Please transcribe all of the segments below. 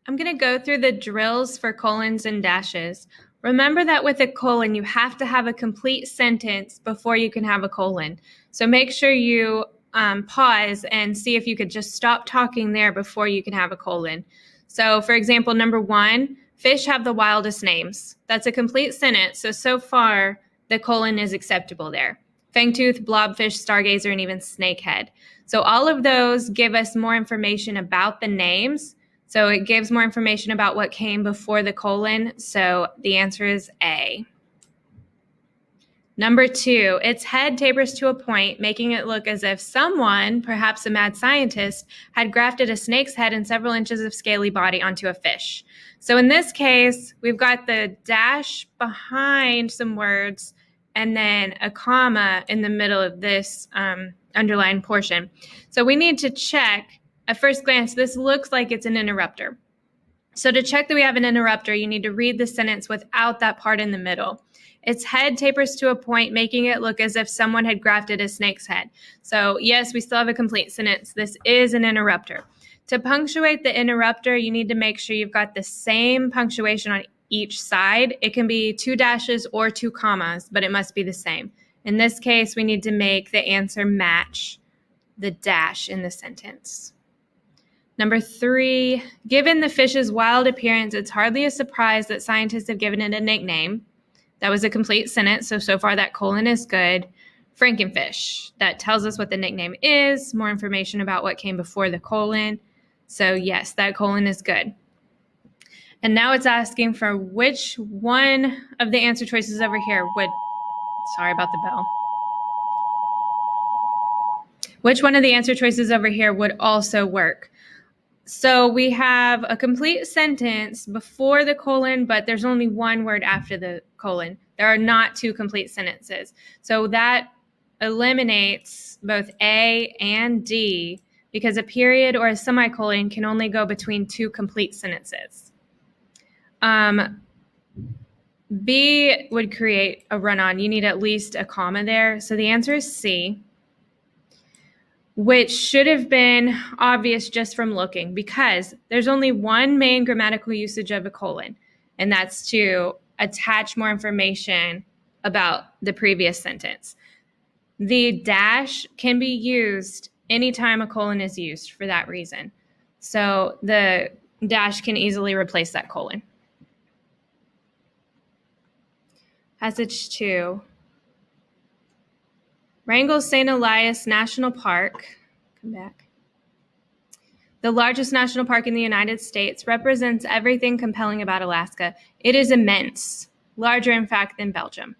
I'm going to go through the drills for colons and dashes. Remember that with a colon, you have to have a complete sentence before you can have a colon. So make sure you pause and see if you could just stop talking there before you can have a colon. So for example, number 1, fish have the wildest names. That's a complete sentence. So far, the colon is acceptable there. Fangtooth, blobfish, stargazer, and even snakehead. So all of those give us more information about the names. So it gives more information about what came before the colon. So the answer is A. Number 2, its head tapers to a point, making it look as if someone, perhaps a mad scientist, had grafted a snake's head and several inches of scaly body onto a fish. So in this case, we've got the dash behind some words and then a comma in the middle of this underlined portion. So we need to check. At first glance, this looks like it's an interrupter. So to check that we have an interrupter, you need to read the sentence without that part in the middle. Its head tapers to a point, making it look as if someone had grafted a snake's head. So yes, we still have a complete sentence. This is an interrupter. To punctuate the interrupter, you need to make sure you've got the same punctuation on each side. It can be 2 dashes or 2 commas, but it must be the same. In this case, we need to make the answer match the dash in the sentence. Number 3, given the fish's wild appearance, it's hardly a surprise that scientists have given it a nickname. That was a complete sentence, so far that colon is good. Frankenfish, that tells us what the nickname is, more information about what came before the colon. So yes, that colon is good. And now it's asking for which one of the answer choices over here would, sorry about the bell. Which one of the answer choices over here would also work? So we have a complete sentence before the colon, but there's only one word after the colon. There are not 2 complete sentences. So that eliminates both A and D because a period or a semicolon can only go between 2 complete sentences. B would create a run-on. You need at least a comma there. So the answer is C, which should have been obvious just from looking because there's only one main grammatical usage of a colon, and that's to attach more information about the previous sentence. The dash can be used anytime a colon is used for that reason. So the dash can easily replace that colon. Passage 2. Wrangell St. Elias National Park, come back. The largest national park in the United States, represents everything compelling about Alaska. It is immense, larger in fact than Belgium.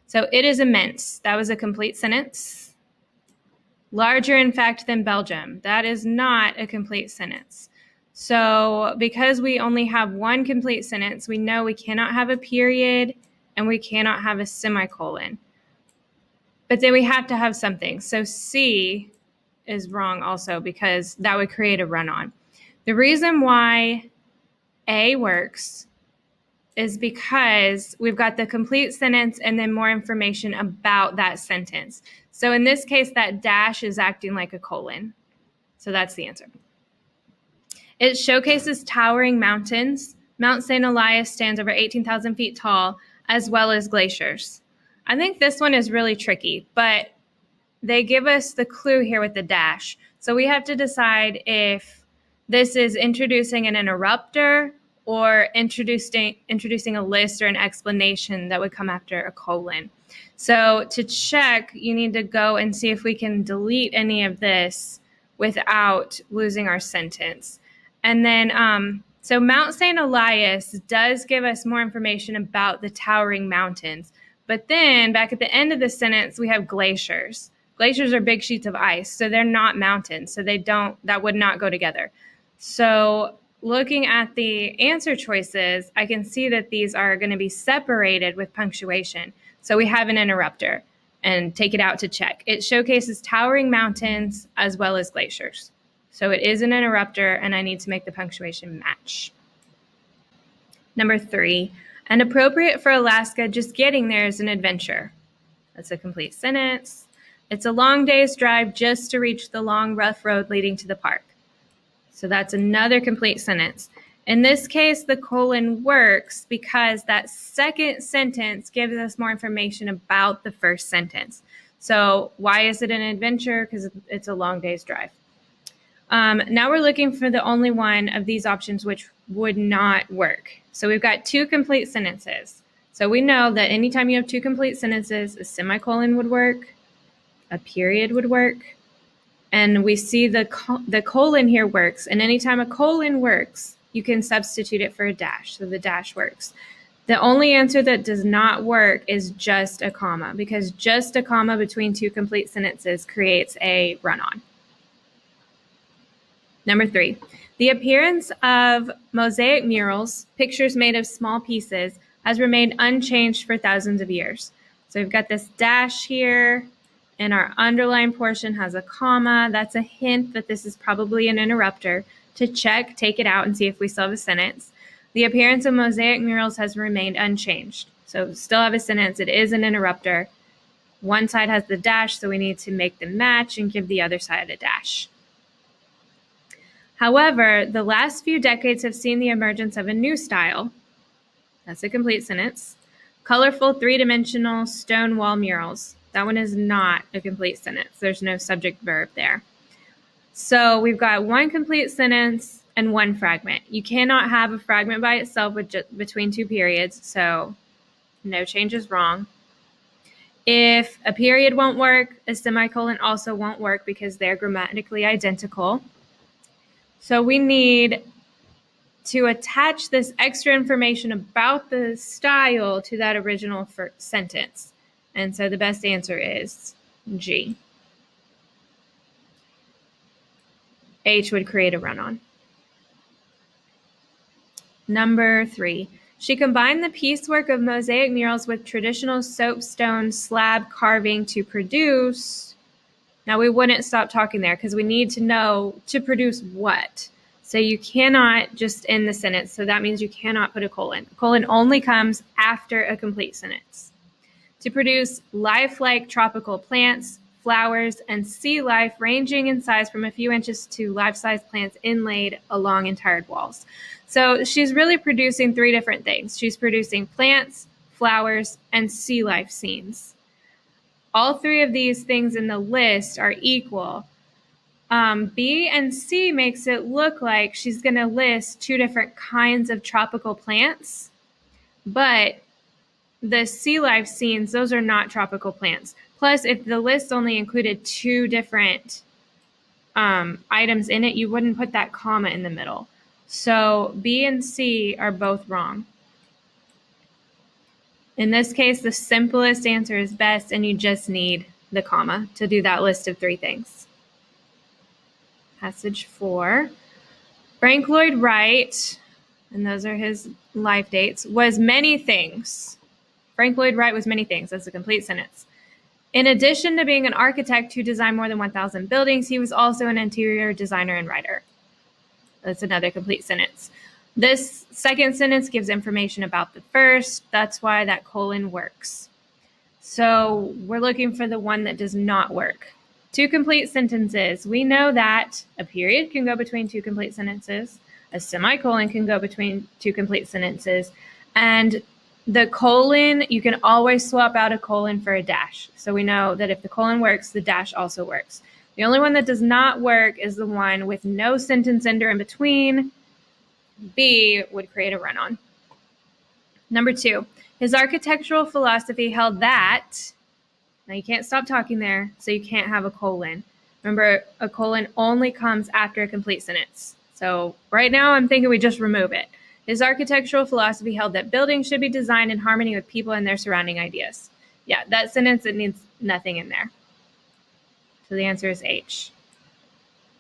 So it is immense. That was a complete sentence. Larger in fact than Belgium. That is not a complete sentence. So because we only have one complete sentence, we know we cannot have a period and we cannot have a semicolon. But then we have to have something. So C is wrong also because that would create a run-on. The reason why A works is because we've got the complete sentence and then more information about that sentence. So in this case, that dash is acting like a colon. So that's the answer. It showcases towering mountains. Mount St. Elias stands over 18,000 feet tall, as well as glaciers. I think this one is really tricky, but they give us the clue here with the dash. So we have to decide if this is introducing an interrupter or introducing a list or an explanation that would come after a colon. So to check, you need to go and see if we can delete any of this without losing our sentence. And then, so Mount St. Elias does give us more information about the towering mountains. But then back at the end of the sentence, we have glaciers. Glaciers are big sheets of ice, so they're not mountains. So that would not go together. So looking at the answer choices, I can see that these are going to be separated with punctuation. So we have an interrupter and take it out to check. It showcases towering mountains as well as glaciers. So it is an interrupter and I need to make the punctuation match. Number 3. And appropriate for Alaska, just getting there is an adventure. That's a complete sentence. It's a long day's drive just to reach the long, rough road leading to the park. So that's another complete sentence. In this case, the colon works because that second sentence gives us more information about the first sentence. So why is it an adventure? Because it's a long day's drive. Now we're looking for the only one of these options which would not work. So we've got two complete sentences. So we know that anytime you have two complete sentences, a semicolon would work, a period would work, and we see the colon here works. And anytime a colon works, you can substitute it for a dash. So the dash works. The only answer that does not work is just a comma, because just a comma between two complete sentences creates a run-on. Number 3, the appearance of mosaic murals, pictures made of small pieces, has remained unchanged for thousands of years. So we've got this dash here, and our underlined portion has a comma. That's a hint that this is probably an interrupter. To check, take it out and see if we still have a sentence. The appearance of mosaic murals has remained unchanged. So still have a sentence. It is an interrupter. One side has the dash, so we need to make them match and give the other side a dash. However, the last few decades have seen the emergence of a new style. That's a complete sentence. Colorful three-dimensional stone wall murals. That one is not a complete sentence. There's no subject verb there. So we've got one complete sentence and one fragment. You cannot have a fragment by itself with between two periods, so no change is wrong. If a period won't work, a semicolon also won't work because they're grammatically identical. So we need to attach this extra information about the style to that original sentence. And so the best answer is G. H would create a run-on. Number 3, she combined the piecework of mosaic murals with traditional soapstone slab carving to produce. Now we wouldn't stop talking there because we need to know to produce what. So you cannot just end the sentence. So that means you cannot put a colon. A colon only comes after a complete sentence. To produce lifelike tropical plants, flowers, and sea life ranging in size from a few inches to life-size plants inlaid along entire walls. So she's really producing 3 different things. She's producing plants, flowers, and sea life scenes. All 3 of these things in the list are equal. B and C makes it look like she's going to list 2 different kinds of tropical plants, but the sea life scenes, those are not tropical plants. Plus, if the list only included 2 different items in it, you wouldn't put that comma in the middle. So B and C are both wrong. In this case, the simplest answer is best, and you just need the comma to do that list of 3 things. Passage 4. Frank Lloyd Wright, and those are his life dates, was many things. Frank Lloyd Wright was many things. That's a complete sentence. In addition to being an architect who designed more than 1,000 buildings, he was also an interior designer and writer. That's another complete sentence. This second sentence gives information about the first. That's why that colon works. So we're looking for the one that does not work. 2 complete sentences. We know that a period can go between 2 complete sentences. A semicolon can go between 2 complete sentences. And the colon, you can always swap out a colon for a dash. So we know that if the colon works, the dash also works. The only one that does not work is the one with no sentence ender in between. B would create a run-on. Number 2, his architectural philosophy held that, now you can't stop talking there, so you can't have a colon. Remember, a colon only comes after a complete sentence. So right now I'm thinking we just remove it. His architectural philosophy held that buildings should be designed in harmony with people and their surrounding ideas. Yeah, that sentence, it needs nothing in there. So the answer is H.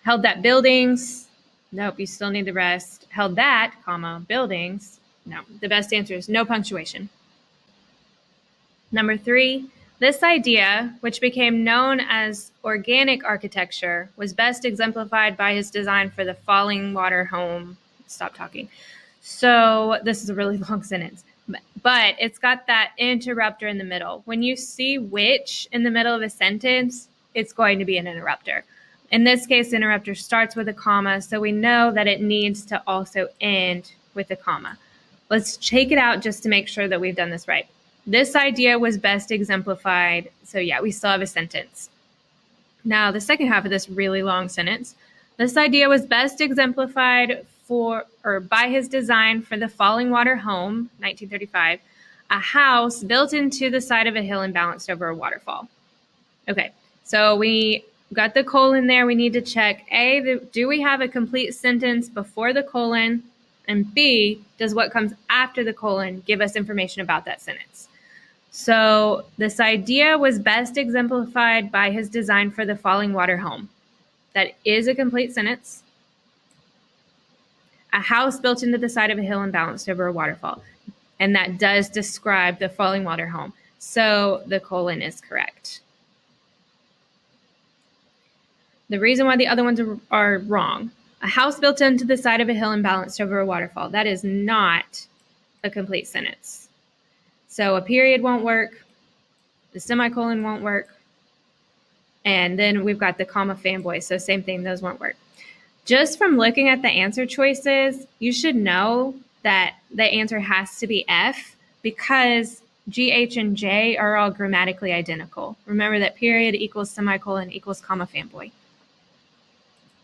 Held that buildings, nope, you still need the rest. Held that, comma, buildings, no. The best answer is no punctuation. Number 3, this idea, which became known as organic architecture, was best exemplified by his design for the Fallingwater home. Stop talking. So this is a really long sentence, but it's got that interrupter in the middle. When you see which in the middle of a sentence, it's going to be an interrupter. In this case, the interrupter starts with a comma, so we know that it needs to also end with a comma. Let's take it out just to make sure that we've done this right. This idea was best exemplified, so yeah, we still have a sentence. Now, the second half of this really long sentence, this idea was best exemplified by his design for the Fallingwater home, 1935, a house built into the side of a hill and balanced over a waterfall. Okay, so we got the colon there. We need to check A, do we have a complete sentence before the colon? And B, does what comes after the colon give us information about that sentence? So this idea was best exemplified by his design for the Fallingwater home. That is a complete sentence. A house built into the side of a hill and balanced over a waterfall. And that does describe the Fallingwater home. So the colon is correct. The reason why the other ones are wrong. A house built into the side of a hill and balanced over a waterfall. That is not a complete sentence. So a period won't work. The semicolon won't work. And then we've got the comma fanboy. So same thing, those won't work. Just from looking at the answer choices, you should know that the answer has to be F because G, H, and J are all grammatically identical. Remember that period equals semicolon equals comma fanboy.